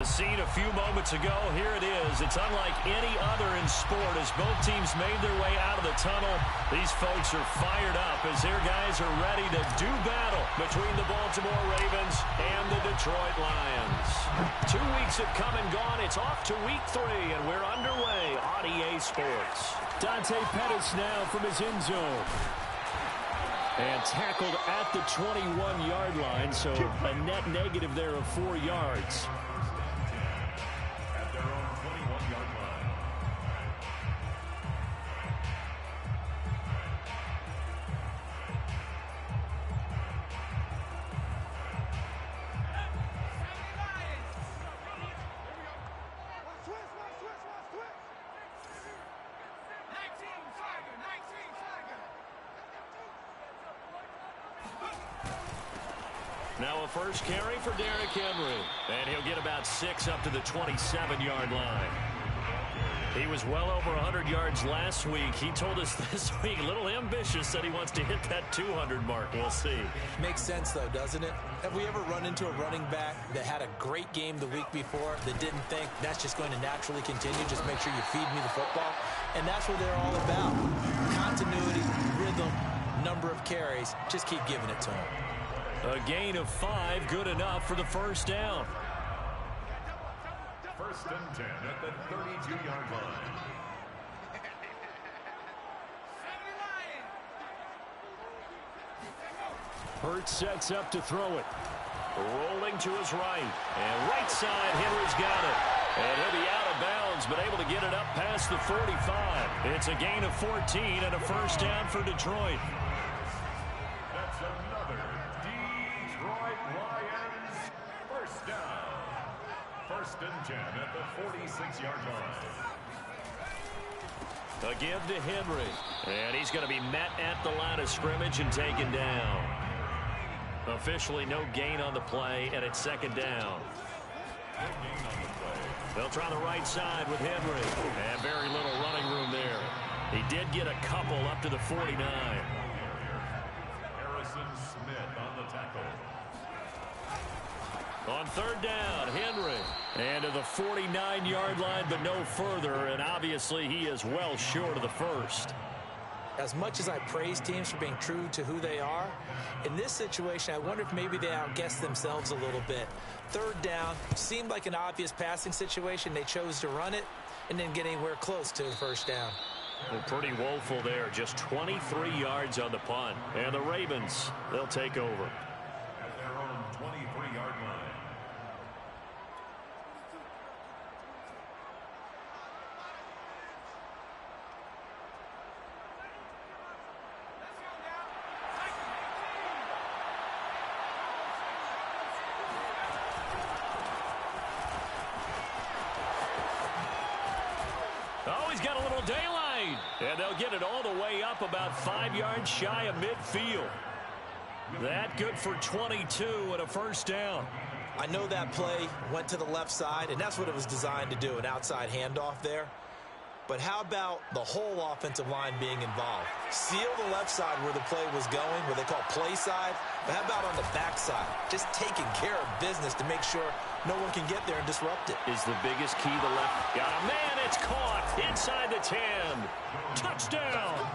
Seen a few moments ago, here it is. It's unlike any other in sport as both teams made their way out of the tunnel. These folks are fired up as their guys are ready to do battle between the Baltimore Ravens and the Detroit Lions. 2 weeks have come and gone. It's off to week 3, and we're underway on EA Sports. Dante Pettis now from his end zone. And tackled at the 21-yard line, so a net negative there of 4 yards. Now a first carry for Derrick Henry. And he'll get about 6 up to the 27-yard line. He was well over 100 yards last week. He told us this week, a little ambitious, that he wants to hit that 200 mark. We'll see. Makes sense, though, doesn't it? Have we ever run into a running back that had a great game the week before that didn't think that's just going to naturally continue? Just make sure you feed me the football. And that's what they're all about. Continuity, rhythm, number of carries. Just keep giving it to him. A gain of 5, good enough for the first down. First and 10 at the 32-yard line. Hurts sets up to throw it. Rolling to his right. And right side, Henry's got it. And he'll be out of bounds, but able to get it up past the 45. It's a gain of 14 and a first down for Detroit. That's another Detroit Lions first down. First and 10 at the 46-yard line. A give to Henry. And he's going to be met at the line of scrimmage and taken down. Officially no gain on the play, and it's second down. They'll try the right side with Henry. And very little running room there. He did get a couple up to the 49. Harrison Smith on the tackle. On third down, Henry. And to the 49-yard line, but no further. And obviously he is well short of the first. As much as I praise teams for being true to who they are, in this situation, I wonder if maybe they outguessed themselves a little bit. Third down seemed like an obvious passing situation. They chose to run it and didn't get anywhere close to the first down. Well, pretty woeful there. Just 23 yards on the punt. And the Ravens, they'll take over. At their own 23-yard line. Oh, he's got a little daylight. And they'll get it all the way up about 5 yards shy of midfield. That good for 22 and a first down. I know that play went to the left side, and that's what it was designed to do, an outside handoff there. But how about the whole offensive line being involved? Seal the left side where the play was going, where they call play side. But how about on the back side? Just taking care of business to make sure no one can get there and disrupt it. Is the biggest key the left. Got a man, it's caught inside the 10. Touchdown.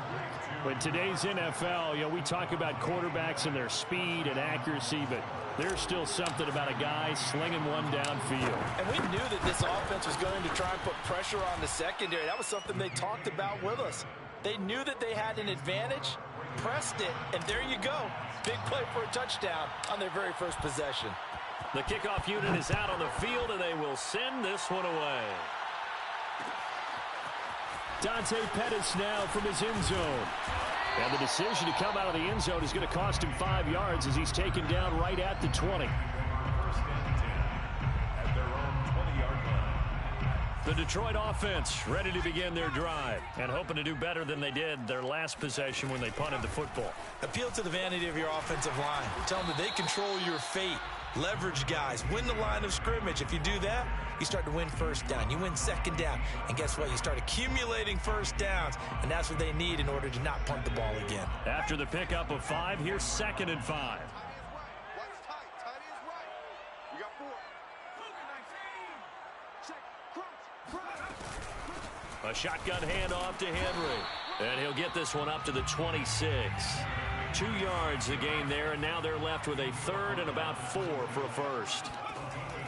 In today's NFL, we talk about quarterbacks and their speed and accuracy, but there's still something about a guy slinging one downfield. And we knew that this offense was going to try and put pressure on the secondary. That was something they talked about with us. They knew that they had an advantage, pressed it, and there you go. Big play for a touchdown on their very first possession. The kickoff unit is out on the field, and they will send this one away. Dante Pettis now from his end zone. And the decision to come out of the end zone is going to cost him 5 yards as he's taken down right at the 20. First and 10 at their own 20-yard line. The Detroit offense ready to begin their drive and hoping to do better than they did their last possession when they punted the football. Appeal to the vanity of your offensive line. Tell them that they control your fate. Leverage guys. Win the line of scrimmage. If you do that, you start to win first down. You win second down. And guess what? You start accumulating first downs. And that's what they need in order to not punt the ball again. After the pickup of 5, here's 2nd and 5. A shotgun handoff to Henry. And he'll get this one up to the 26. 2 yards the game there, and now they're left with a third and about 4 for a first.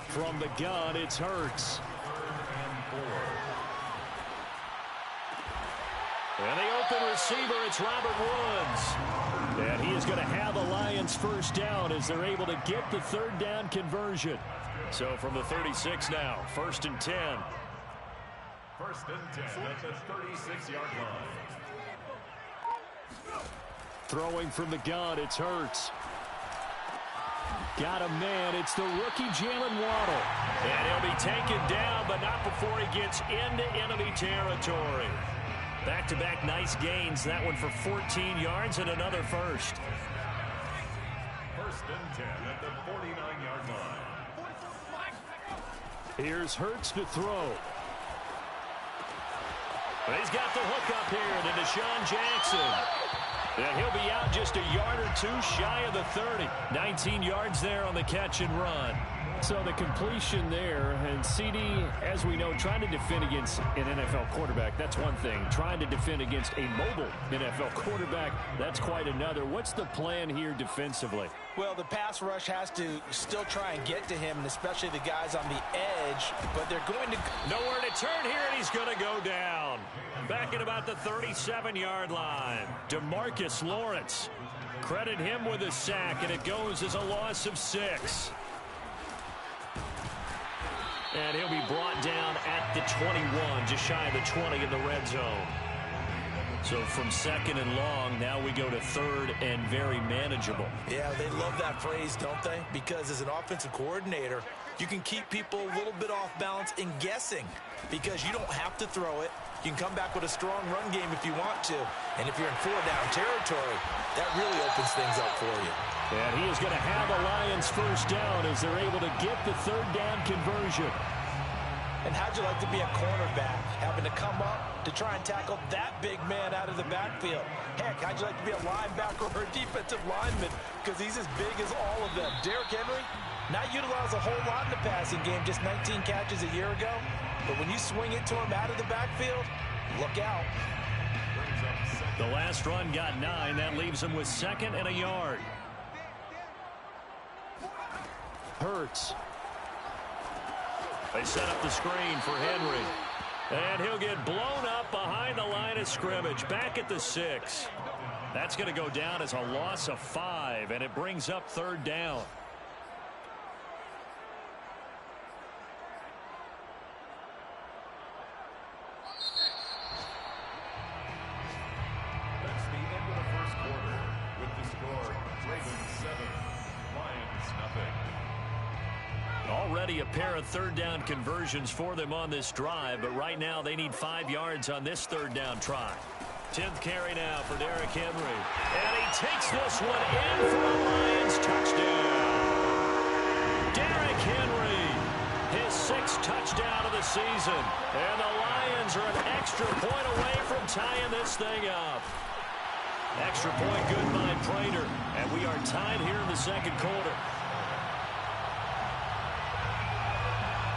From the gun, it's Hurts. And the open receiver, it's Robert Woods. And he is going to have the Lions first down as they're able to get the third down conversion. So from the 36 now, 1st and 10. 1st and 10 at the 36-yard line. Throwing from the gun, it's Hurts. Got a man. It's the rookie Jalen Waddle. And he'll be taken down, but not before he gets into enemy territory. Back-to-back nice gains. That one for 14 yards and another first. 1st and 10 at the 49-yard line. Here's Hurts to throw. But he's got the hook up here to Deshaun Jackson. And he'll be out just a yard or two shy of the 30. 19 yards there on the catch and run. So the completion there, and CD, as we know, trying to defend against an NFL quarterback, that's one thing. Trying to defend against a mobile NFL quarterback, that's quite another. What's the plan here defensively? Well, the pass rush has to still try and get to him, and especially the guys on the edge, but they're going to... Nowhere to turn here, and he's going to go down. Back at about the 37-yard line. DeMarcus Lawrence. Credit him with a sack, and it goes as a loss of 6. And he'll be brought down at the 21, just shy of the 20 in the red zone. So from 2nd and long, now we go to 3rd and very manageable. Yeah, they love that phrase, don't they? Because as an offensive coordinator, you can keep people a little bit off balance in guessing because you don't have to throw it. You can come back with a strong run game if you want to. And if you're in 4-down territory, that really opens things up for you. And he is going to have the Lions first down as they're able to get the third down conversion. And how'd you like to be a cornerback, having to come up to try and tackle that big man out of the backfield? Heck, how'd you like to be a linebacker or a defensive lineman? Because he's as big as all of them. Derrick Henry, not utilized a whole lot in the passing game, just 19 catches a year ago. But when you swing it to him out of the backfield, look out. The last run got 9. That leaves him with 2nd and a yard. Hurts. They set up the screen for Henry. And he'll get blown up behind the line of scrimmage. Back at the 6. That's going to go down as a loss of 5, and it brings up 3rd down. That's the end of the first quarter. With the score, Ravens 7, Lions nothing. Already a pair of 3rd down conversions for them on this drive, but right now they need 5 yards on this 3rd down try. 10th carry now for Derrick Henry. And he takes this one in for a Lions touchdown. Derrick Henry, his 6th touchdown of the season. And the Lions are an extra point away from tying this thing up. Extra point good by Prater. And we are tied here in the 2nd quarter.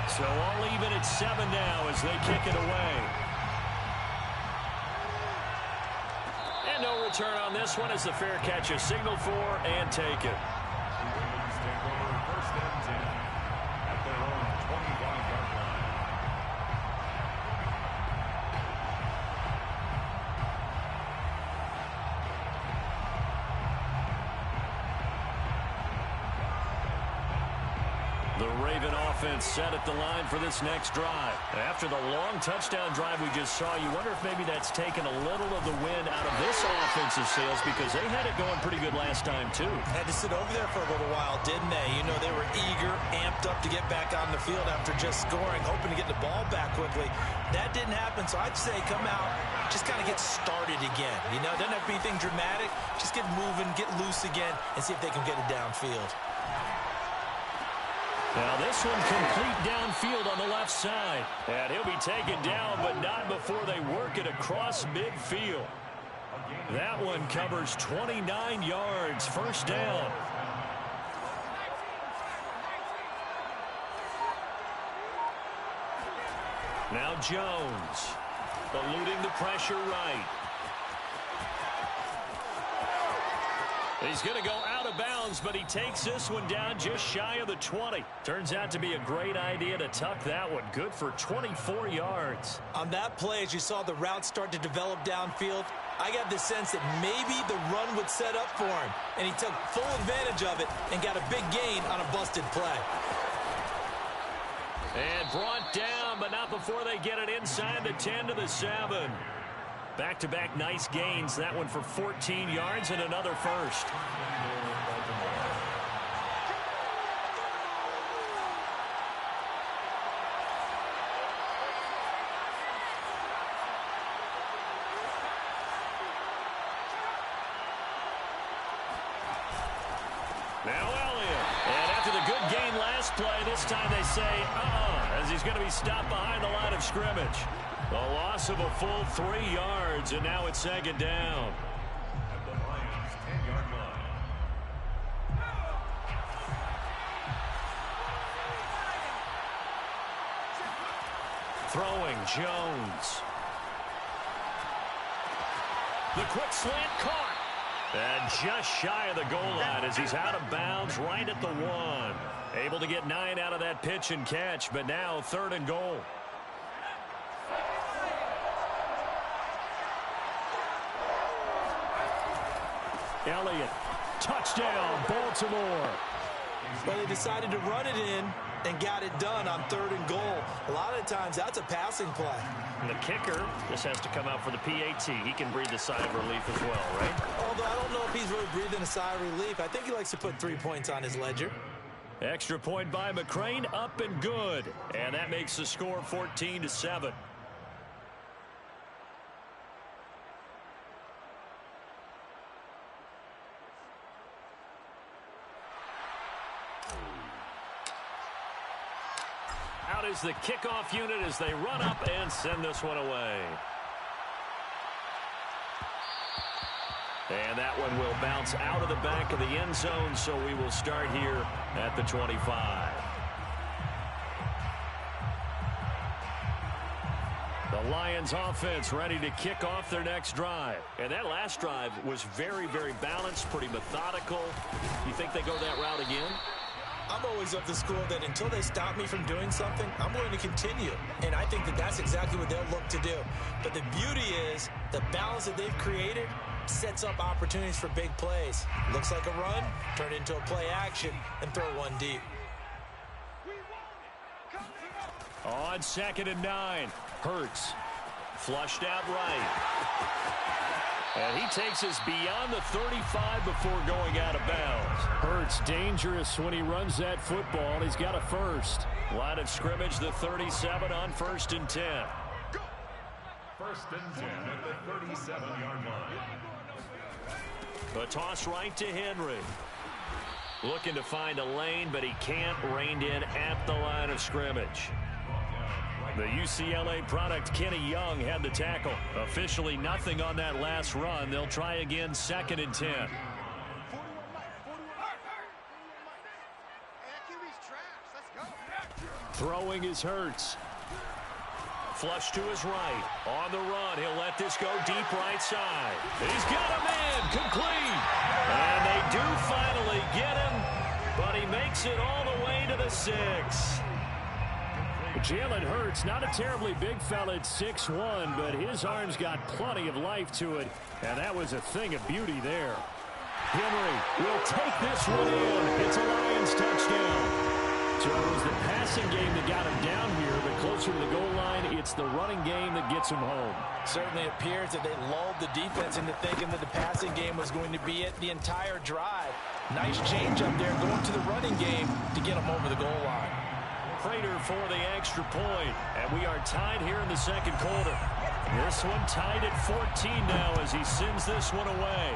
So all even at 7 now as they kick it away. And no return on this one as the fair catch is signaled for and taken. Ravens take over 1st and 10 at their own 25-yard line. The Raven offense set at the line for this next drive. After the long touchdown drive we just saw, you wonder if maybe that's taken a little of the wind out of this offensive sails because they had it going pretty good last time too. Had to sit over there for a little while, didn't they? You know, they were eager, amped up to get back on the field after just scoring, hoping to get the ball back quickly. That didn't happen, so I'd say come out, just kind of get started again. You know, doesn't have to be anything dramatic. Just get moving, get loose again, and see if they can get it downfield. Now this one complete downfield on the left side. And he'll be taken down, but not before they work it across midfield. That one covers 29 yards. First down. Now Jones, eluding the pressure right. He's going to go out of bounds, but he takes this one down just shy of the 20. Turns out to be a great idea to tuck that one. Good for 24 yards. On that play, as you saw the route start to develop downfield, I got the sense that maybe the run would set up for him, and he took full advantage of it and got a big gain on a busted play. And brought down, but not before they get it inside the 10 to the 7. Back-to-back nice gains. That one for 14 yards and another first. Now Elliott. And after the good gain last play, this time they say, as he's going to be stopped behind the line of scrimmage. A loss of a full 3 yards, and now it's second down. At the Lions' 10-yard line. Throwing Jones. The quick slant caught. And just shy of the goal line as he's out of bounds right at the 1. Able to get 9 out of that pitch and catch, but now 3rd and goal. Elliott, touchdown, Baltimore. Well, they decided to run it in and got it done on 3rd and goal. A lot of times, that's a passing play. And the kicker just has to come out for the PAT. He can breathe a sigh of relief as well, right? Although I don't know if he's really breathing a sigh of relief. I think he likes to put 3 points on his ledger. Extra point by McCrane, up and good. And that makes the score 14-7. Out is the kickoff unit as they run up and send this one away. And that one will bounce out of the back of the end zone, so we will start here at the 25. The Lions offense ready to kick off their next drive. And that last drive was very, very balanced, pretty methodical. You think they go that route again? I'm always of the school that until they stop me from doing something, I'm going to continue. And I think that that's exactly what they'll look to do. But the beauty is the balance that they've created sets up opportunities for big plays. Looks like a run, turn into a play action, and throw one deep. On 2nd and 9, Hurts flushed out right. And he takes us beyond the 35 before going out of bounds. Hurts dangerous when he runs that football. He's got a first. Line of scrimmage, the 37 on 1st and 10. 1st and 10 at the 37-yard line. A toss right to Henry. Looking to find a lane, but he can't. Reined in at the line of scrimmage. The UCLA product, Kenny Young, had the tackle. Officially nothing on that last run. They'll try again 2nd and 10. Throwing is Hurts. Flush to his right. On the run. He'll let this go deep right side. He's got a man. Complete. And they do finally get him, but he makes it all the way to the 6. Jalen Hurts, not a terribly big fella at 6'1", but his arms got plenty of life to it, and that was a thing of beauty there. Henry will take this one in. It's a Lions touchdown. So it was the passing game that got him down here, but closer to the goal line, it's the running game that gets him home. Certainly appears that they lulled the defense into thinking that the passing game was going to be it the entire drive. Nice change up there going to the running game to get him over the goal line. Prater for the extra point, and we are tied here in the 2nd quarter. This one tied at 14 now as he sends this one away.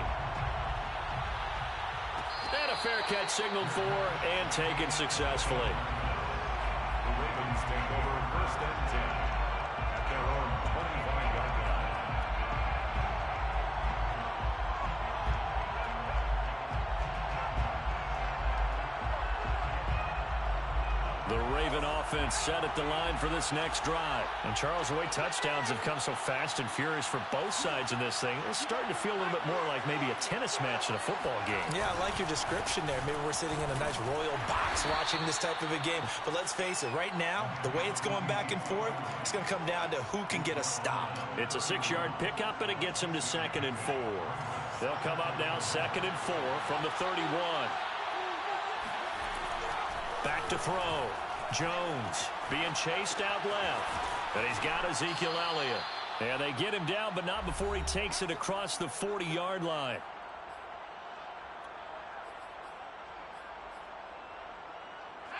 And a fair catch signaled for and taken successfully. The Ravens take over 1st and 10 at their own 25-yard line. The Raven offense set at the line for this next drive. And Charles, the way touchdowns have come so fast and furious for both sides in this thing, it's starting to feel a little bit more like maybe a tennis match in a football game. Yeah, I like your description there. Maybe we're sitting in a nice royal box watching this type of a game. But let's face it, right now, the way it's going back and forth, it's going to come down to who can get a stop. It's a 6-yard pickup, and it gets him to 2nd and 4. They'll come up now 2nd and 4 from the 31. Back to throw. Jones being chased out left. And he's got Ezekiel Elliott. And they get him down, but not before he takes it across the 40-yard line.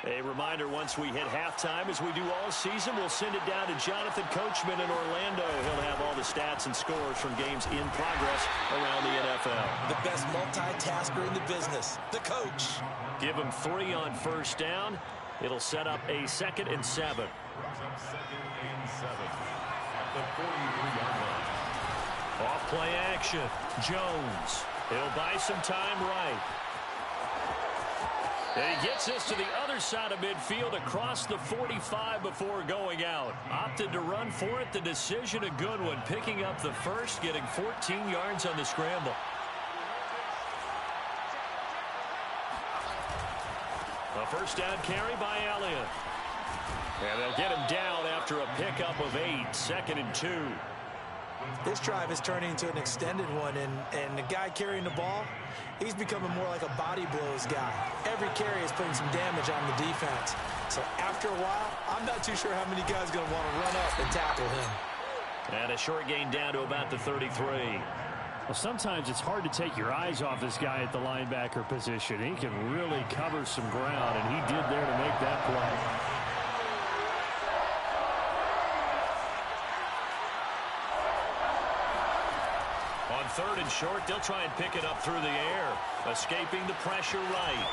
A reminder, once we hit halftime, as we do all season, we'll send it down to Jonathan Coachman in Orlando. He'll have all the stats and scores from games in progress around the NFL. The best multitasker in the business, the coach. Give him 3 on first down. It'll set up a 2nd and 7. Brings up 2nd and 7 at the 43-yard line. Off play action. Jones. He'll buy some time right. And he gets this to the other side of midfield across the 45 before going out. Opted to run for it. The decision a good one. Picking up the first, getting 14 yards on the scramble. A first down carry by Elliott. And they'll get him down after a pickup of 8. 2nd and 2. This drive is turning into an extended one, and the guy carrying the ball, he's becoming more like a body blows guy. Every carry is putting some damage on the defense. So after a while, I'm not too sure how many guys are going to want to run up and tackle him. And a short gain down to about the 33. Well, sometimes it's hard to take your eyes off this guy at the linebacker position. He can really cover some ground, and he did there to make that play. On 3rd and short, they'll try and pick it up through the air, escaping the pressure right.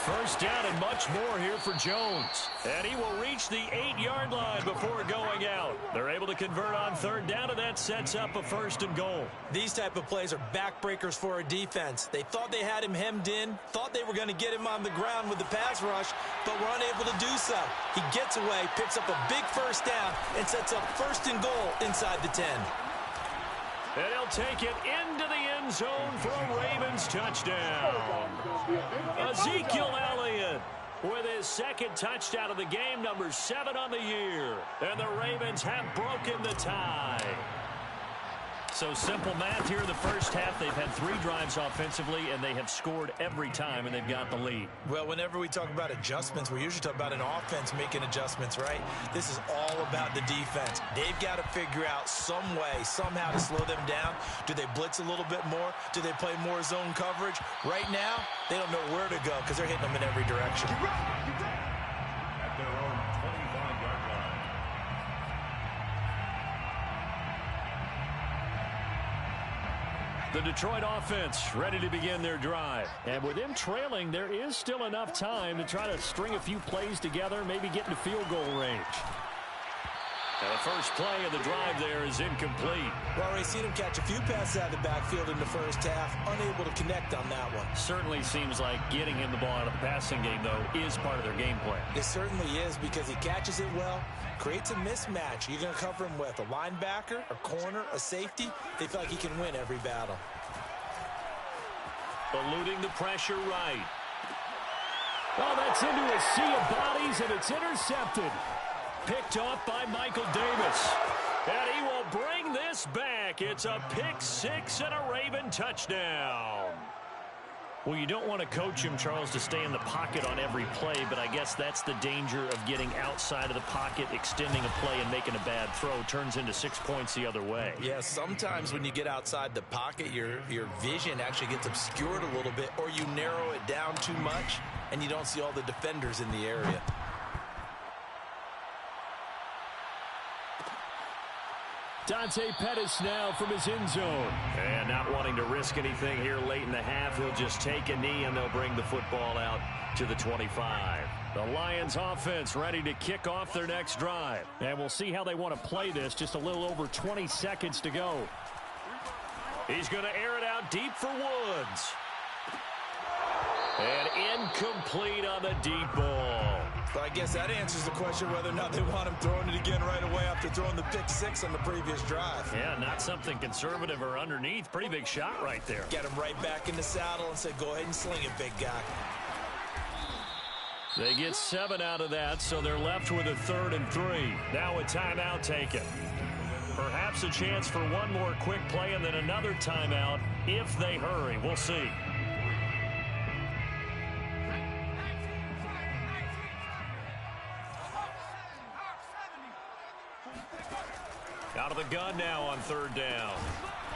First down and much more here for Jones. And he will reach the 8-yard line before going out. They're able to convert on 3rd down, and that sets up a 1st and goal. These type of plays are backbreakers for a defense. They thought they had him hemmed in, thought they were going to get him on the ground with the pass rush, but were unable to do so. He gets away, picks up a big first down, and sets up 1st and goal inside the 10. And he'll take it into the end zone for a Ravens touchdown. Ezekiel Elliott with his 2nd touchdown of the game, number 7 on the year. And the Ravens have broken the tie. So simple math here in the first half. They've had 3 drives offensively, and they have scored every time, and they've got the lead. Well, whenever we talk about adjustments, we usually talk about an offense making adjustments, right? This is all about the defense. They've got to figure out some way, somehow to slow them down. Do they blitz a little bit more? Do they play more zone coverage? Right now, they don't know where to go because they're hitting them in every direction. At their own 25-yard line. The Detroit offense ready to begin their drive. And with them trailing, there is still enough time to try to string a few plays together, maybe get into field goal range. And the first play of the drive there is incomplete. Well, we've seen him catch a few passes out of the backfield in the first half, unable to connect on that one. Certainly seems like getting him the ball out of the passing game, though, is part of their game plan. It certainly is because he catches it well, creates a mismatch. You're going to cover him with a linebacker, a corner, a safety. They feel like he can win every battle. Eluding the pressure right. Oh, that's into a sea of bodies, and it's intercepted. Picked off by Michael Davis. And he will bring this back. It's a pick 6 and a Raven touchdown. Well, you don't want to coach him, Charles, to stay in the pocket on every play, but I guess that's the danger of getting outside of the pocket, extending a play, and making a bad throw. Turns into 6 points the other way. Yeah, sometimes when you get outside the pocket, your vision actually gets obscured a little bit, or you narrow it down too much, and you don't see all the defenders in the area. Dante Pettis now from his end zone. And not wanting to risk anything here late in the half, he'll just take a knee, and they'll bring the football out to the 25. The Lions offense ready to kick off their next drive. And we'll see how they want to play this. Just a little over 20 seconds to go. He's going to air it out deep for Woods. And incomplete on the deep ball. But I guess that answers the question whether or not they want him throwing it again right away after throwing the pick six on the previous drive. Yeah, not something conservative or underneath. Pretty big shot right there. Get him right back in the saddle and say, go ahead and sling it, big guy. They get 7 out of that, so they're left with a 3rd and 3. Now a timeout taken. Perhaps a chance for one more quick play and then another timeout if they hurry. We'll see. Out of the gun now on 3rd down.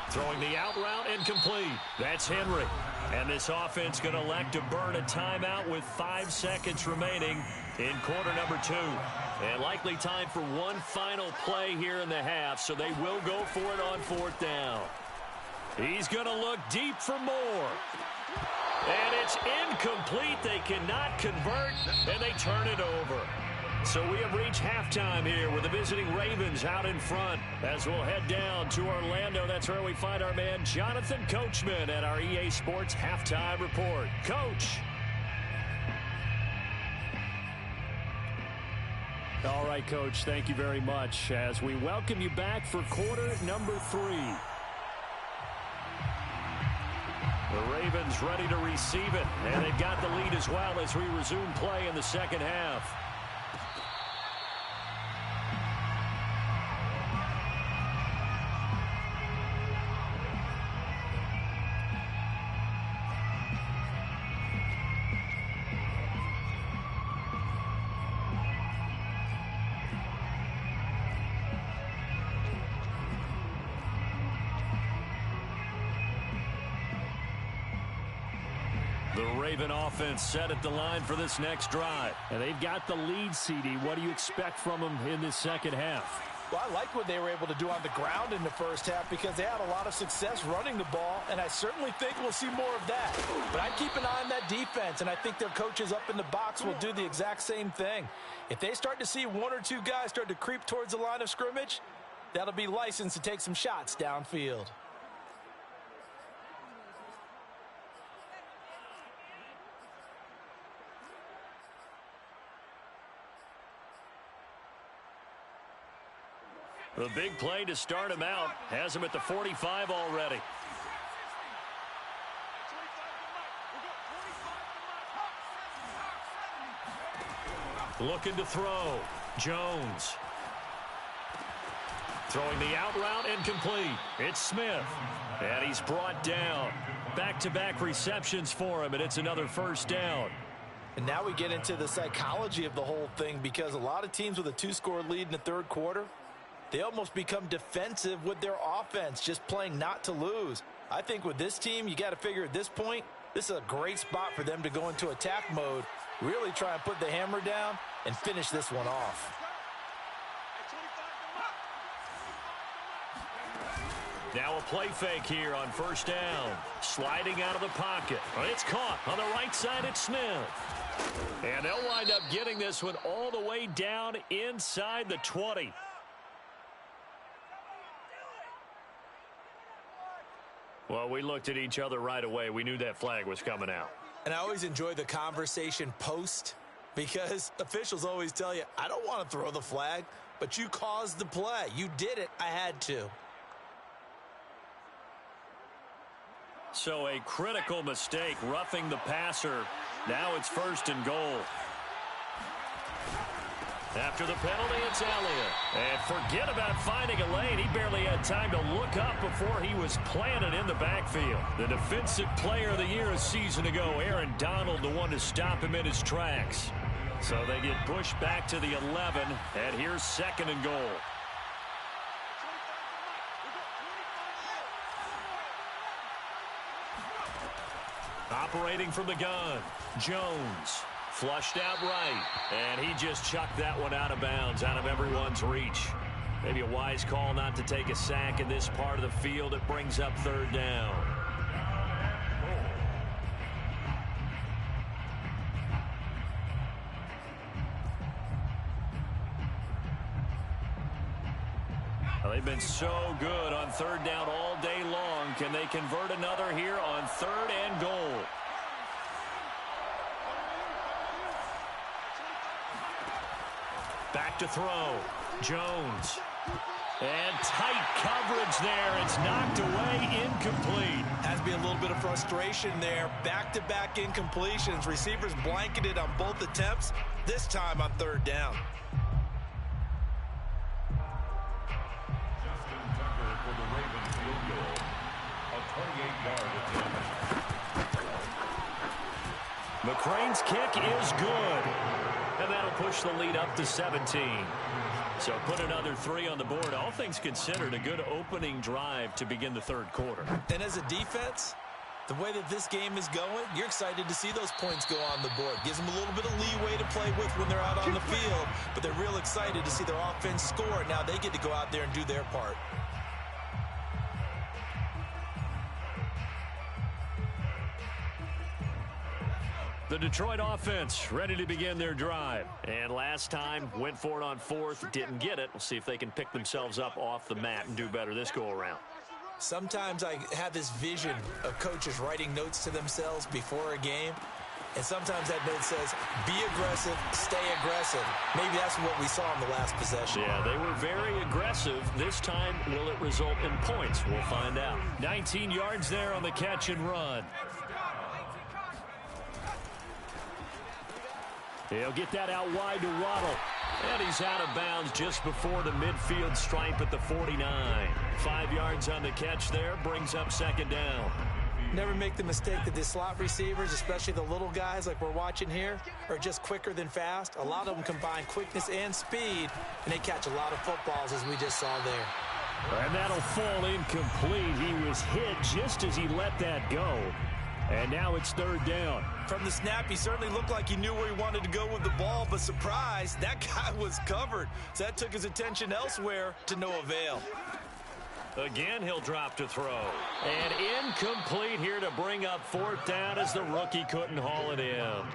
Throwing the out route incomplete. That's Henry. And this offense going to elect to burn a timeout with 5 seconds remaining in quarter number 2. And likely time for one final play here in the half, so they will go for it on 4th down. He's going to look deep for more. And it's incomplete. They cannot convert, and they turn it over. So we have reached halftime here with the visiting Ravens out in front. As we'll head down to Orlando, that's where we find our man Jonathan Coachman at our EA Sports Halftime Report. Coach. All right, Coach, thank you very much as we welcome you back for quarter number 3. The Ravens ready to receive it, and they've got the lead as well as we resume play in the second half. The Raven offense set at the line for this next drive. And they've got the lead, CD. What do you expect from them in this second half? Well, I like what they were able to do on the ground in the first half because they had a lot of success running the ball, and I certainly think we'll see more of that. But I'd keep an eye on that defense, and I think their coaches up in the box will do the exact same thing. If they start to see 1 or 2 guys start to creep towards the line of scrimmage, that'll be licensed to take some shots downfield. The big play to start him out has him at the 45 already. Looking to throw. Jones. Throwing the out route incomplete. It's Smith. And he's brought down. Back-to-back receptions for him, and it's another first down. And now we get into the psychology of the whole thing because a lot of teams with a 2-score lead in the third quarter, they almost become defensive with their offense, just playing not to lose. I think with this team, you got to figure at this point, this is a great spot for them to go into attack mode, really try and put the hammer down and finish this one off. Now a play fake here on first down. Sliding out of the pocket. It's caught on the right side. It's Smith. And they'll wind up getting this one all the way down inside the 20. Well, we looked at each other right away. We knew that flag was coming out. And I always enjoy the conversation post because officials always tell you, I don't want to throw the flag, but you caused the play. You did it. I had to. So a critical mistake, roughing the passer. Now it's 1st and goal. After the penalty, it's Elliott. And forget about finding a lane. He barely had time to look up before he was planted in the backfield. The defensive player of the year a season ago, Aaron Donald, the one to stop him in his tracks. So they get pushed back to the 11, and here's 2nd and goal. Operating from the gun, Jones. Flushed out right, and he just chucked that one out of bounds, out of everyone's reach. Maybe a wise call not to take a sack in this part of the field. It brings up 3rd down. Well, they've been so good on 3rd down all day long. Can they convert another here on 3rd and goal? to throw. Jones. And tight coverage there. It's knocked away, incomplete. Has to be a little bit of frustration there. Back-to-back incompletions. Receivers blanketed on both attempts, this time on third down. Justin Tucker for the Ravens field goal. A 28-yard attempt. McCrane's kick is good. And that'll push the lead up to 17. So put another 3 on the board. All things considered, a good opening drive to begin the third quarter. And as a defense, the way that this game is going, you're excited to see those points go on the board. Gives them a little bit of leeway to play with when they're out on the field, but they're real excited to see their offense score. Now they get to go out there and do their part. The Detroit offense ready to begin their drive. And last time, went for it on fourth, didn't get it. We'll see if they can pick themselves up off the mat and do better this go-around. Sometimes I have this vision of coaches writing notes to themselves before a game. And sometimes that note says, be aggressive, stay aggressive. Maybe that's what we saw in the last possession. Yeah, they were very aggressive. This time, will it result in points? We'll find out. 19 yards there on the catch and run. He'll get that out wide to Waddle. And he's out of bounds just before the midfield stripe at the 49. 5 yards on the catch there, brings up second down. Never make the mistake that the slot receivers, especially the little guys like we're watching here, are just quicker than fast. A lot of them combine quickness and speed, and they catch a lot of footballs as we just saw there. And that'll fall incomplete. He was hit just as he let that go. And now it's third down. From the snap, he certainly looked like he knew where he wanted to go with the ball, but surprise, that guy was covered. So that took his attention elsewhere to no avail. Again, he'll drop to throw. And incomplete here to bring up fourth down as the rookie couldn't haul it in.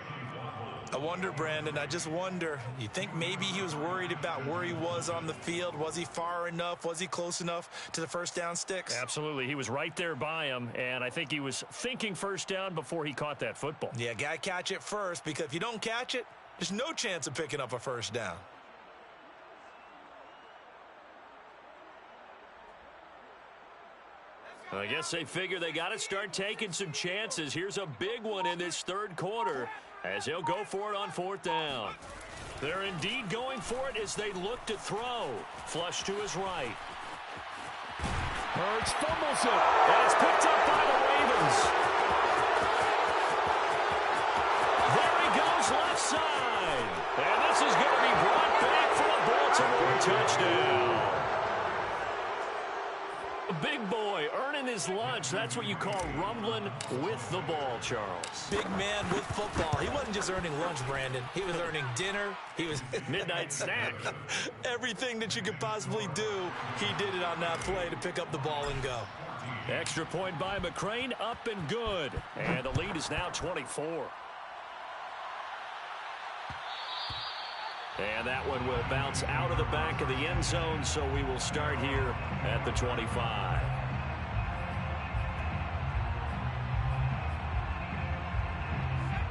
I wonder, Brandon, I just wonder, you think maybe he was worried about where he was on the field? Was he far enough? Was he close enough to the first down sticks? Absolutely. He was right there by him, and I think he was thinking first down before he caught that football. Yeah, got to catch it first, because if you don't catch it, there's no chance of picking up a first down. I guess they figure they got to start taking some chances. Here's a big one in this third quarter as he'll go for it on fourth down. They're indeed going for it as they look to throw. Flush to his right. Hurts fumbles it. And it's picked up by the Ravens. There he goes left side. And this is going to be brought back for a Baltimore touchdown. A big boy earning his lunch. That's what you call rumbling with the ball, Charles. Big man with football. He wasn't just earning lunch, Brandon. He was earning dinner. He was midnight snack. Everything that you could possibly do, he did it on that play to pick up the ball and go. Extra point by McCrane, up and good. And the lead is now 24. And that one will bounce out of the back of the end zone, so we will start here at the 25.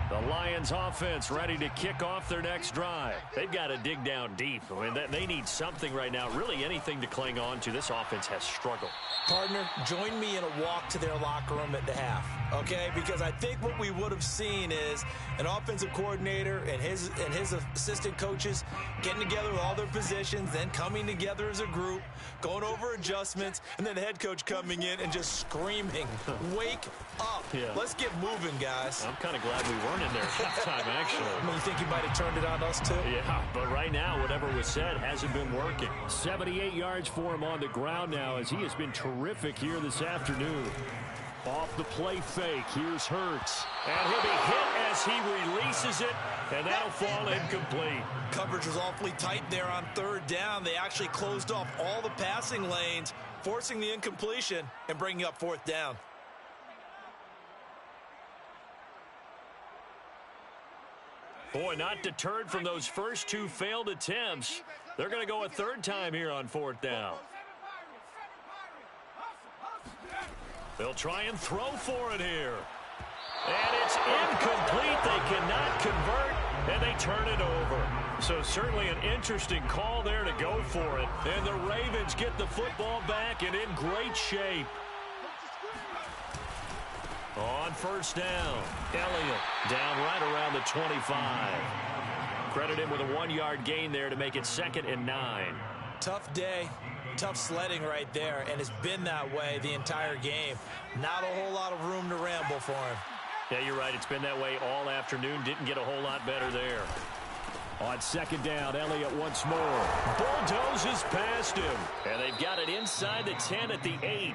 The Lions offense ready to kick off their next drive. They've got to dig down deep. I mean, they need something right now, really anything to cling on to. This offense has struggled. Partner, join me in a walk to their locker room at the half, okay? Because I think what we would have seen is an offensive coordinator and his assistant coaches getting together with all their positions, then coming together as a group, going over adjustments, and then the head coach coming in and just screaming, wake up. Yeah. Let's get moving, guys. I'm kind of glad we weren't in there halftime, actually. I mean, you think he might have turned it on us, too? Yeah, but right now, whatever was said hasn't been working. 78 yards for him on the ground now as he has been terrific here this afternoon. Off the play fake, here's Hurts. And he'll be hit as he releases it, and that'll fall incomplete. Coverage was awfully tight there on third down. They actually closed off all the passing lanes, forcing the incompletion and bringing up fourth down. Boy, not deterred from those first two failed attempts. They're going to go a third time here on fourth down. They'll try and throw for it here. And it's incomplete. They cannot convert. and they turn it over. So certainly an interesting call there to go for it. And the Ravens get the football back and in great shape. On first down, Elliott down right around the 25. Credit him with a 1-yard gain there to make it 2nd and 9. Tough day, tough sledding right there, and it's been that way the entire game. Not a whole lot of room to ramble for him. Yeah, you're right. It's been that way all afternoon. Didn't get a whole lot better there. On 2nd down, Elliott once more. Bulldozes past him, and they've got it inside the 10 at the 8.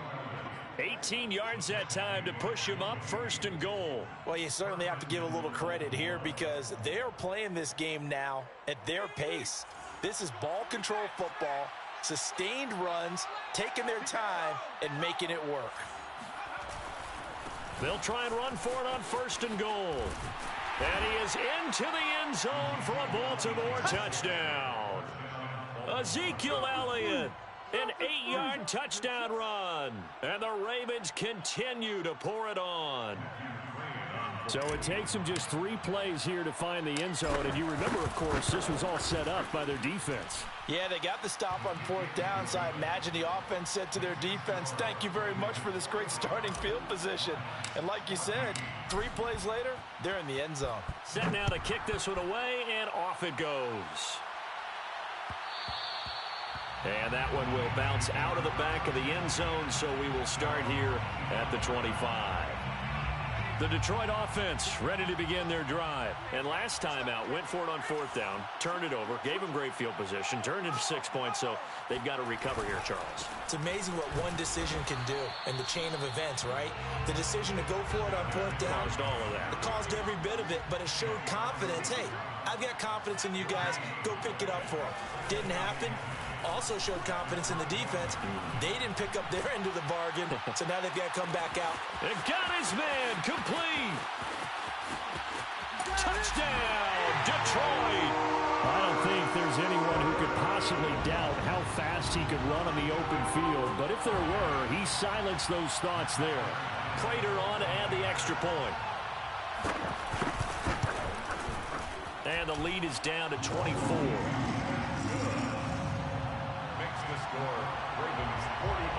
18 yards that time to push him up 1st and goal. Well, you certainly have to give a little credit here because they're playing this game now at their pace. This is ball control football, sustained runs, taking their time, and making it work. They'll try and run for it on 1st and goal. And he is into the end zone for a Baltimore touchdown. Ezekiel Elliott. An 8-yard touchdown run. And the Ravens continue to pour it on. So it takes them just 3 plays here to find the end zone. And you remember, of course, this was all set up by their defense. Yeah, they got the stop on 4th down, so I imagine the offense said to their defense, thank you very much for this great starting field position. And like you said, 3 plays later, they're in the end zone. Set now to kick this one away, and off it goes. And that one will bounce out of the back of the end zone, so we will start here at the 25. The Detroit offense ready to begin their drive. And last time out, went for it on 4th down, turned it over, gave them great field position, turned it to 6 points, so they've got to recover here, Charles. It's amazing what one decision can do in the chain of events, right? The decision to go for it on 4th down. Caused all of that. It caused every bit of it, but it showed confidence. Hey, I've got confidence in you guys. Go pick it up for them. Didn't happen. Also showed confidence in the defense. They didn't pick up their end of the bargain, so now they've got to come back out. It got his man complete. Touchdown, Detroit. I don't think there's anyone who could possibly doubt how fast he could run on the open field. But if there were, he silenced those thoughts there. Prater on to add the extra point. And the lead is down to 24. Ravens 45,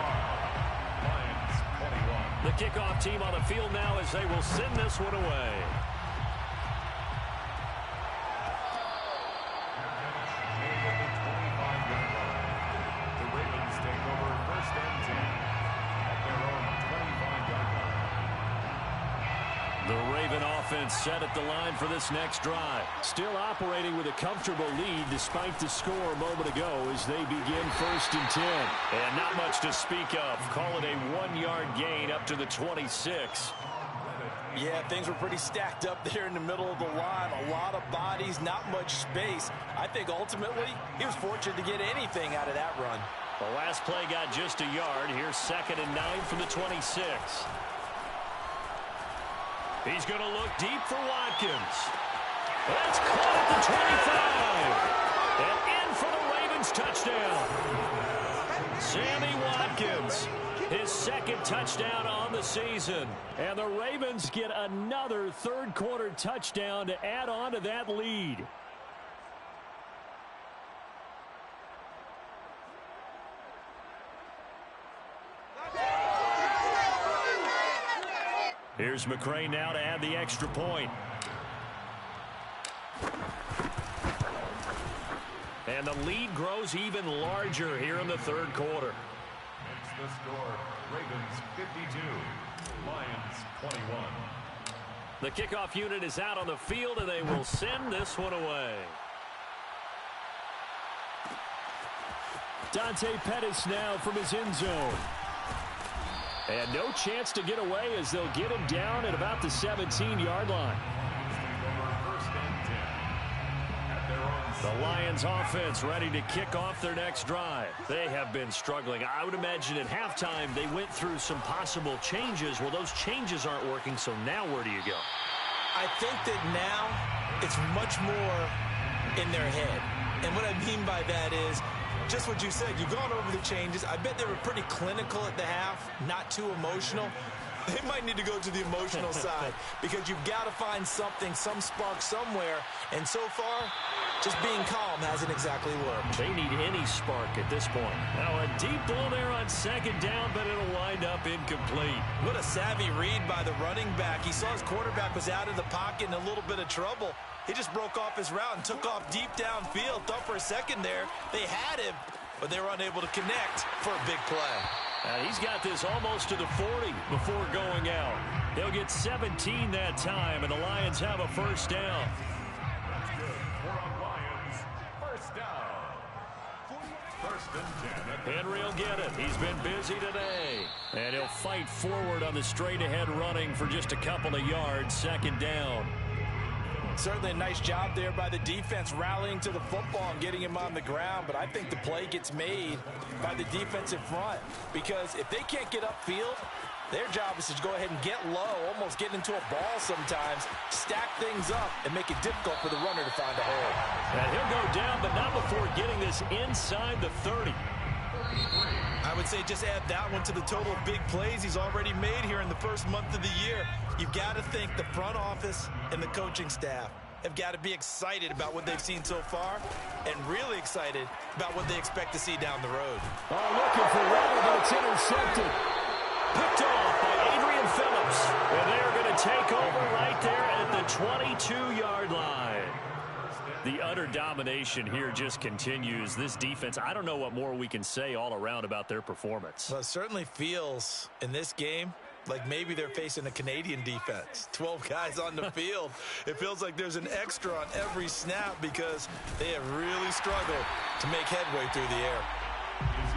Lions 21. The kickoff team on the field now as they will send this one away. At the 25-yard line, the Ravens take over 1st and 10 at their own 25-yard line. The Raven offense set at the line for this next drive. Still operating with a comfortable lead despite the score a moment ago as they begin 1st and 10. And not much to speak of. Call it a 1-yard gain up to the 26. Yeah, things were pretty stacked up there in the middle of the line. A lot of bodies, not much space. I think ultimately he was fortunate to get anything out of that run. The last play got just a yard. Here's 2nd and 9 from the 26. He's going to look deep for Watkins. That's caught at the 25. And in for the Ravens touchdown. Sammy Watkins, his 2nd touchdown on the season. And the Ravens get another 3rd quarter touchdown to add on to that lead. Here's McCray now to add the extra point. And the lead grows even larger here in the 3rd quarter. It's the score, Ravens 52, Lions 21. The kickoff unit is out on the field, and they will send this one away. Dante Pettis now from his end zone. And no chance to get away as they'll get him down at about the 17-yard line. The Lions offense ready to kick off their next drive. They have been struggling. I would imagine at halftime they went through some possible changes. Well, those changes aren't working, so now where do you go? I think that now it's much more in their head. And what I mean by that is just what you said. You've gone over the changes. I bet they were pretty clinical at the half, not too emotional. They might need to go to the emotional side because you've got to find something, some spark somewhere. And so far, just being calm hasn't exactly worked. They need any spark at this point. Now a deep ball there on second down, but it'll wind up incomplete. What a savvy read by the running back. He saw his quarterback was out of the pocket in a little bit of trouble. He just broke off his route and took off deep downfield. Thought for a second there they had him, but they were unable to connect for a big play. He's got this almost to the 40 before going out. They'll get 17 that time, and the Lions have a first down. That's good. For our Lions, first down. First and 10. Henry will get it. He's been busy today. And he'll fight forward on the straight-ahead running for just a couple of yards. Second down. Certainly a nice job there by the defense rallying to the football and getting him on the ground, but I think the play gets made by the defensive front because if they can't get upfield, their job is to go ahead and get low, almost get into a ball sometimes, stack things up, and make it difficult for the runner to find a hole. And he'll go down, but not before getting this inside the 30. I would say just add that one to the total of big plays he's already made here in the first month of the year. You've got to think the front office and the coaching staff have got to be excited about what they've seen so far and really excited about what they expect to see down the road. Looking for Weber, but it's intercepted. Picked off by Adrian Phillips. And they're going to take over right there at the 22-yard line. The utter domination here just continues. This defense, I don't know what more we can say all around about their performance. Well, it certainly feels in this game like maybe they're facing a Canadian defense. 12 guys on the field. It feels like there's an extra on every snap because they have really struggled to make headway through the air.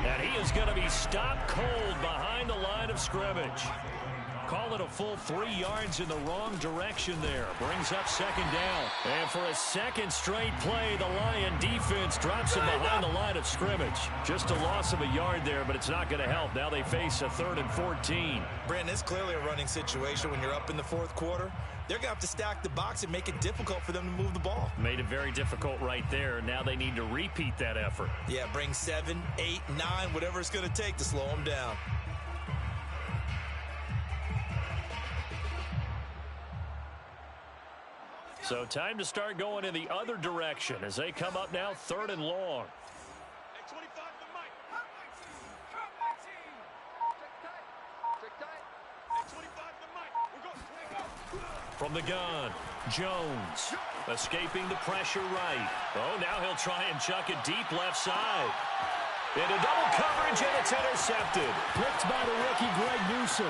And he is going to be stopped cold behind the line of scrimmage. Call it a full 3 yards in the wrong direction there. Brings up second down. And for a second straight play, the Lion defense drops him behind the line of scrimmage. Just a loss of a yard there, but it's not going to help. Now they face a 3rd and 14. Brandon, it's clearly a running situation when you're up in the fourth quarter. They're going to have to stack the box and make it difficult for them to move the ball. Made it very difficult right there. Now they need to repeat that effort. Yeah, bring 7, 8, 9, whatever it's going to take to slow them down. So time to start going in the other direction as they come up now 3rd and long. From the gun, Jones escaping the pressure right. Oh, now he'll try and chuck it deep left side. Into double coverage, and it's intercepted. Picked by the rookie Greg Newsome.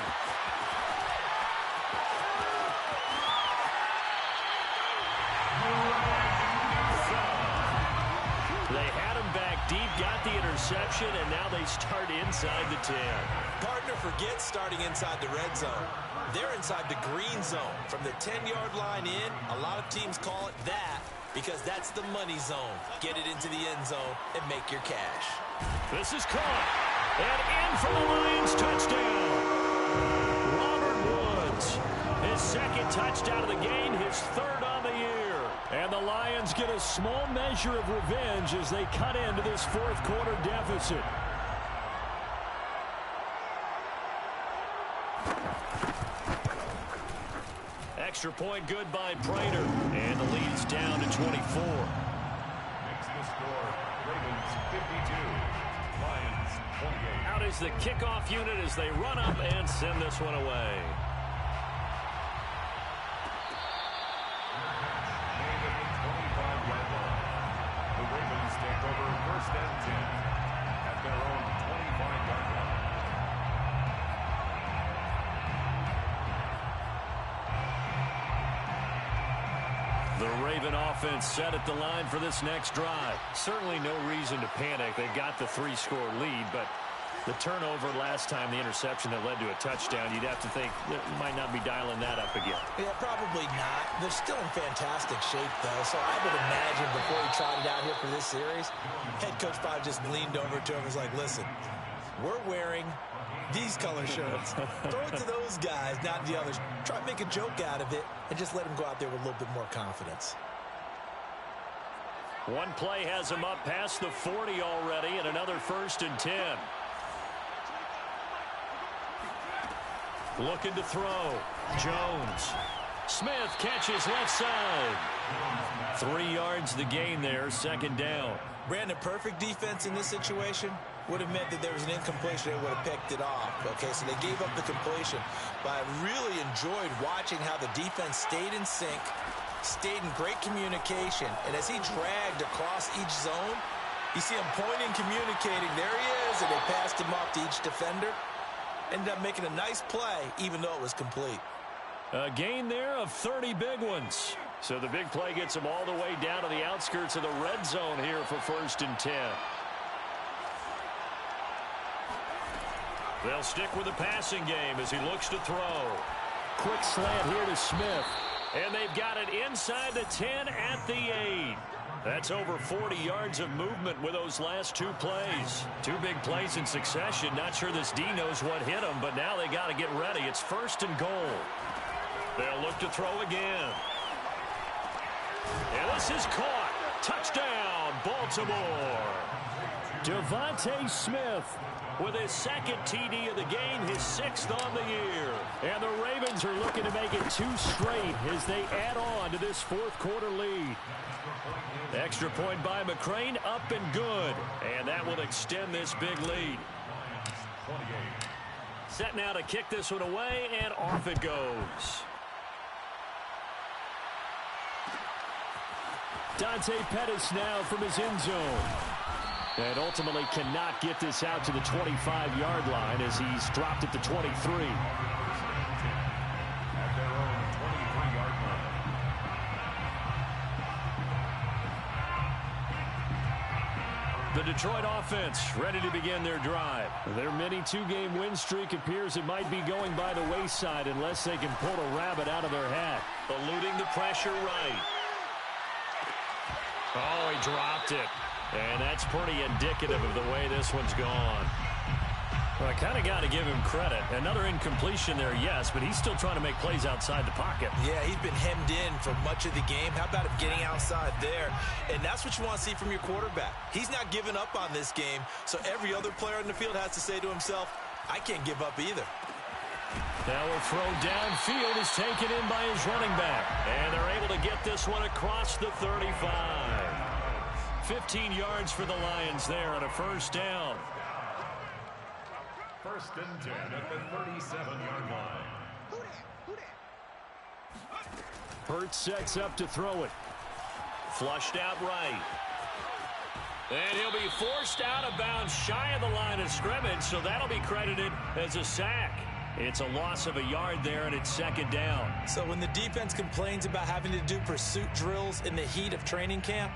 They had him back deep, got the interception, and now they start inside the 10. Partner forgets starting inside the red zone. They're inside the green zone. From the 10-yard line in, a lot of teams call it that because that's the money zone. Get it into the end zone and make your cash. This is caught. And in for the Lions touchdown. Robert Woods, his 2nd touchdown of the game, his 3rd on the year. And the Lions get a small measure of revenge as they cut into this 4th quarter deficit. Extra point good by Prater. And the lead's down to 24. Makes the score. Ravens 52. Lions 28. Out is the kickoff unit as they run up and send this one away. The Ravens take over 1st and 10 at their own 25-yard line. The Raven offense set at the line for this next drive. Certainly no reason to panic. They've got the 3-score lead, but the turnover last time, the interception that led to a touchdown, you'd have to think they might not be dialing that up again. Yeah, probably not. They're still in fantastic shape, though, so I would imagine before he trotted out here for this series, head coach probably just leaned over to him and was like, listen, we're wearing these color shirts. Throw it to those guys, not the others. Try to make a joke out of it and just let him go out there with a little bit more confidence. One play has him up past the 40 already, and another 1st and 10. Looking to throw. Jones. Smith catches left side. 3 yards the gain there, second down. Brandon, perfect defense in this situation would have meant that there was an incompletion. They would have picked it off. Okay, so they gave up the completion. But I really enjoyed watching how the defense stayed in sync, stayed in great communication. And as he dragged across each zone, you see him pointing, communicating. There he is, and they passed him off to each defender. Ended up making a nice play, even though it was complete. A gain there of 30 big ones. So the big play gets him all the way down to the outskirts of the red zone here for 1st and 10. They'll stick with the passing game as he looks to throw. Quick slant here to Smith. And they've got it inside the 10 at the 8. That's over 40 yards of movement with those last 2 plays. 2 big plays in succession. Not sure this D knows what hit him, but now they got to get ready. It's 1st and goal. They'll look to throw again. And this is caught. Touchdown, Baltimore. Devontae Smith with his 2nd TD of the game, his 6th on the year. And the Ravens are looking to make it 2 straight as they add on to this 4th quarter lead. Extra point by McCrane, up and good. And that will extend this big lead. Set now to kick this one away, and off it goes. Dante Pettis now from his end zone. And ultimately cannot get this out to the 25-yard line as he's dropped it to 23. At their own 23-yard line. The Detroit offense ready to begin their drive. Their mini 2-game win streak appears it might be going by the wayside unless they can pull a rabbit out of their hat. Eluding the pressure right. Oh, he dropped it. And that's pretty indicative of the way this one's gone. Well, I kind of got to give him credit. Another incompletion there, yes, but he's still trying to make plays outside the pocket. Yeah, he's been hemmed in for much of the game. How about him getting outside there? And that's what you want to see from your quarterback. He's not giving up on this game, so every other player in the field has to say to himself, I can't give up either. Now a throw downfield is taken in by his running back. And they're able to get this one across the 35. 15 yards for the Lions there on a 1st down. 1st and 10 at the 37-yard line. Hurts sets up to throw it. Flushed out right. And he'll be forced out of bounds shy of the line of scrimmage, so that'll be credited as a sack. It's a loss of a yard there, and it's 2nd down. So when the defense complains about having to do pursuit drills in the heat of training camp,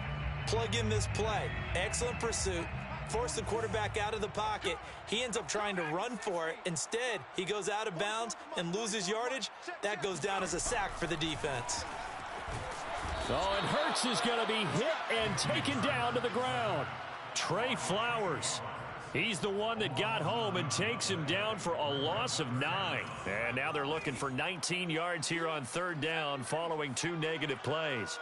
plug in this play. Excellent pursuit. Force the quarterback out of the pocket. He ends up trying to run for it. Instead, he goes out of bounds and loses yardage. That goes down as a sack for the defense. Oh, and Hurts is going to be hit and taken down to the ground. Trey Flowers. He's the one that got home and takes him down for a loss of 9. And now they're looking for 19 yards here on 3rd down following 2 negative plays.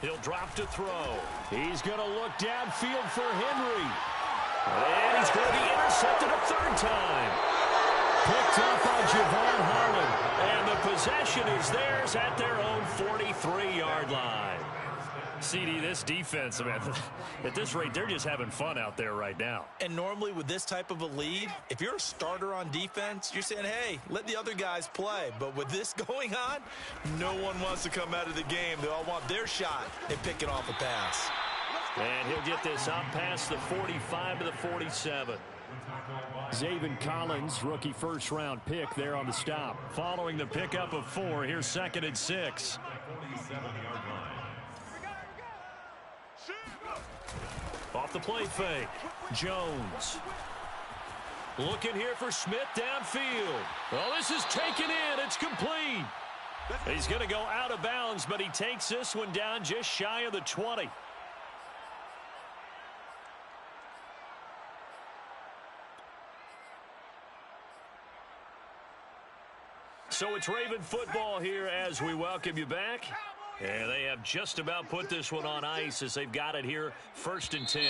He'll drop to throw. He's going to look downfield for Henry. And he's going to be intercepted a 3rd time. Picked up by Javon Holland. And the possession is theirs at their own 43-yard line. CD, this defense, man, at this rate, they're just having fun out there right now. And normally with this type of a lead, if you're a starter on defense, you're saying, hey, let the other guys play. But with this going on, no one wants to come out of the game. They all want their shot at picking off a pass. And he'll get this up past the 45 to the 47. Zaven Collins, rookie 1st-round pick there on the stop. Following the pickup of 4, here's 2nd and 6. 47-yard line. Off the play fake. Jones. Looking here for Smith downfield. Oh, this is taken in. It's complete. He's going to go out of bounds, but he takes this one down just shy of the 20. So it's Raven football here as we welcome you back. And they have just about put this one on ice as they've got it here 1st and 10.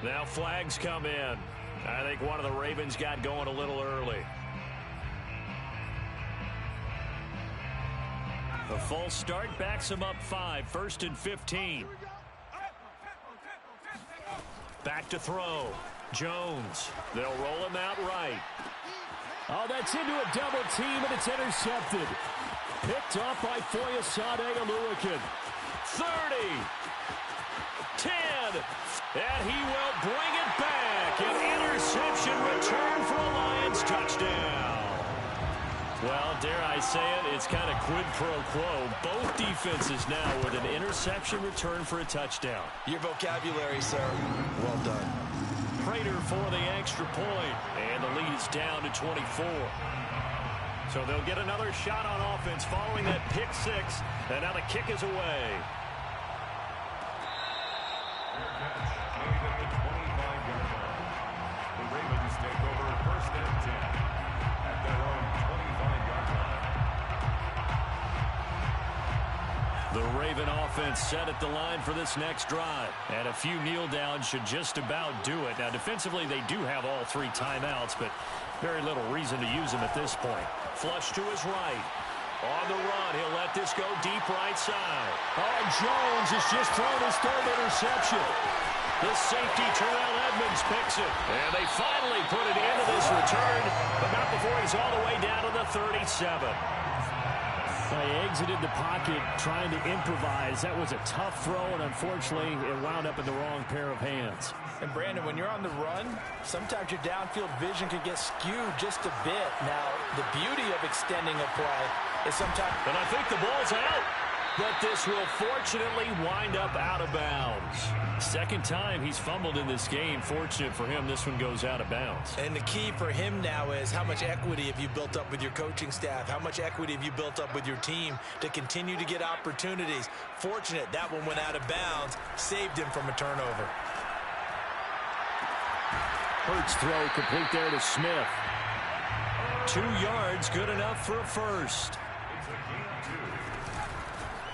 Now flags come in. I think one of the Ravens got going a little early. A false start backs him up 5, 1st and 15. Back to throw. Jones. They'll roll him out right. Oh, that's into a double team, and it's intercepted. Picked off by Foyesade Oluokun. 30. 10. And he will bring it back. An interception return for a Lions touchdown. Well, dare I say it, it's kind of quid pro quo. Both defenses now with an interception return for a touchdown. Your vocabulary, sir. Well done. Prater for the extra point. And the lead is down to 24. So they'll get another shot on offense following that pick 6. And now the kick is away. The Ravens take over 1st and 10 at their own 25-yard line. The Raven offense set at the line for this next drive. And a few kneel downs should just about do it. Now, defensively, they do have all 3 timeouts, but very little reason to use them at this point. Flush to his right. On the run, he'll let this go deep right side. Oh, Jones has just thrown his 3rd interception. The safety, Terrell Edmonds, picks it. And they finally put it into this return, but not before he's all the way down to the 37. He exited the pocket trying to improvise. That was a tough throw, and unfortunately, it wound up in the wrong pair of hands. And, Brandon, when you're on the run, sometimes your downfield vision can get skewed just a bit. Now, the beauty of extending a play is sometimes... And I think the ball's out. But this will fortunately wind up out of bounds. Second time he's fumbled in this game. Fortunate for him, this one goes out of bounds. And the key for him now is how much equity have you built up with your coaching staff? How much equity have you built up with your team to continue to get opportunities? Fortunate that one went out of bounds, saved him from a turnover. Hurts throw complete there to Smith. 2 yards, good enough for a first.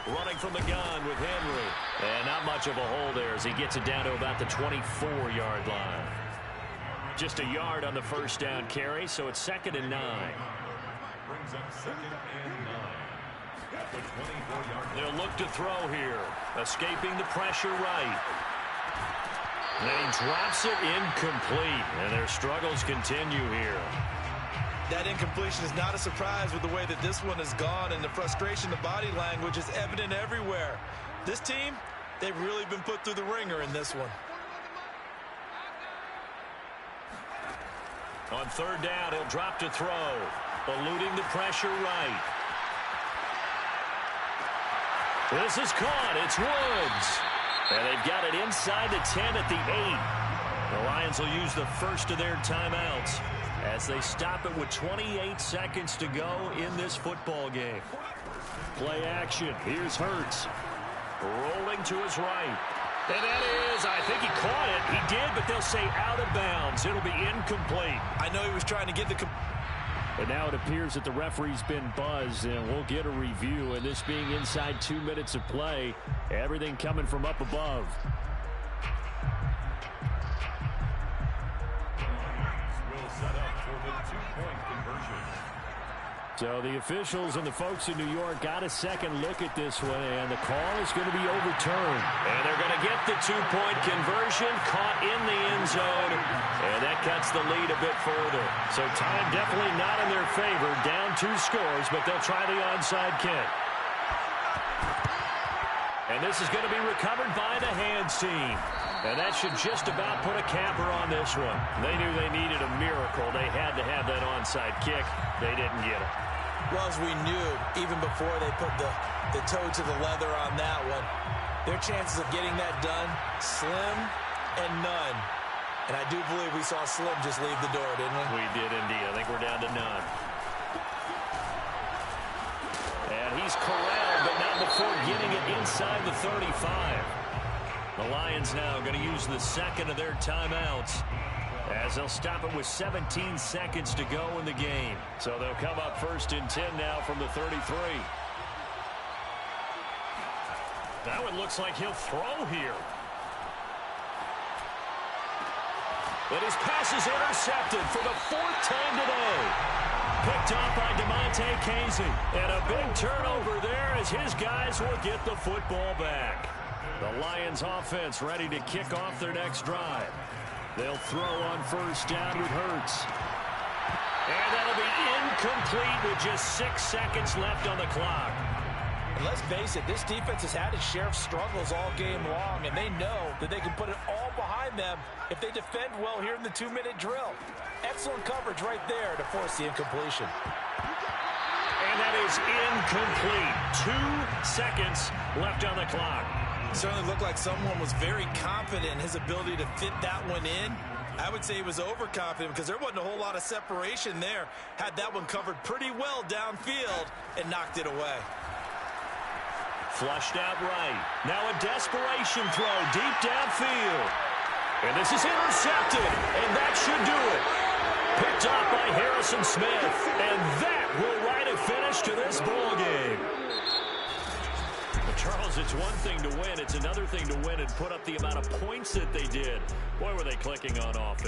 Running from the gun with Henry. And not much of a hole there as he gets it down to about the 24-yard line. Just a yard on the first down carry, so it's 2nd and 9. Brings up 2nd and 9 at the 24-yard line. They'll look to throw here. Escaping the pressure right. And he drops it incomplete. And their struggles continue here. That incompletion is not a surprise with the way that this one has gone, and the frustration, the body language is evident everywhere. This team, they've really been put through the ringer in this one. On 3rd down, he'll drop to throw. Eluding the pressure right. This is caught. It's Woods. And they've got it inside the 10 at the 8. The Lions will use the first of their timeouts as they stop it with 28 seconds to go in this football game. Play action. Here's Hurts. Rolling to his right. And that is, I think he caught it. He did, but they'll say out of bounds. It'll be incomplete. I know he was trying to get the... And now it appears that the referee's been buzzed, and we'll get a review. And this being inside 2 minutes of play, everything coming from up above. Set up for the 2-point conversion. So the officials and the folks in New York got a second look at this one, and the call is going to be overturned. And they're going to get the 2-point conversion, caught in the end zone, and that cuts the lead a bit further. So time definitely not in their favor, down 2 scores, but they'll try the onside kick. And this is going to be recovered by the hands team. And that should just about put a capper on this one. They knew they needed a miracle. They had to have that onside kick. They didn't get it. Well, as we knew, even before they put the toe to the leather on that one, their chances of getting that done, slim and none. And I do believe we saw Slim just leave the door, didn't we? We did indeed. I think we're down to none. And he's corralled, but not before getting it inside the 35. The Lions now going to use the second of their timeouts as they'll stop it with 17 seconds to go in the game. So they'll come up 1st and 10 now from the 33. Now it looks like he'll throw here. And his pass is intercepted for the 4th time today. Picked off by DeMonte Casey. And a big turnover there as his guys will get the football back. The Lions offense ready to kick off their next drive. They'll throw on 1st down with Hurts. And that'll be incomplete with just 6 seconds left on the clock. And let's face it, this defense has had its share of struggles all game long, and they know that they can put it all behind them if they defend well here in the 2-minute drill. Excellent coverage right there to force the incompletion. And that is incomplete. 2 seconds left on the clock. It certainly looked like someone was very confident in his ability to fit that one in. I would say he was overconfident because there wasn't a whole lot of separation there. Had that one covered pretty well downfield and knocked it away. Flushed out right. Now a desperation throw deep downfield. And this is intercepted. And that should do it. Picked off by Harrison Smith. And that will write a finish to this ball game. Charles, it's one thing to win. It's another thing to win and put up the amount of points that they did. Boy, were they clicking on offense.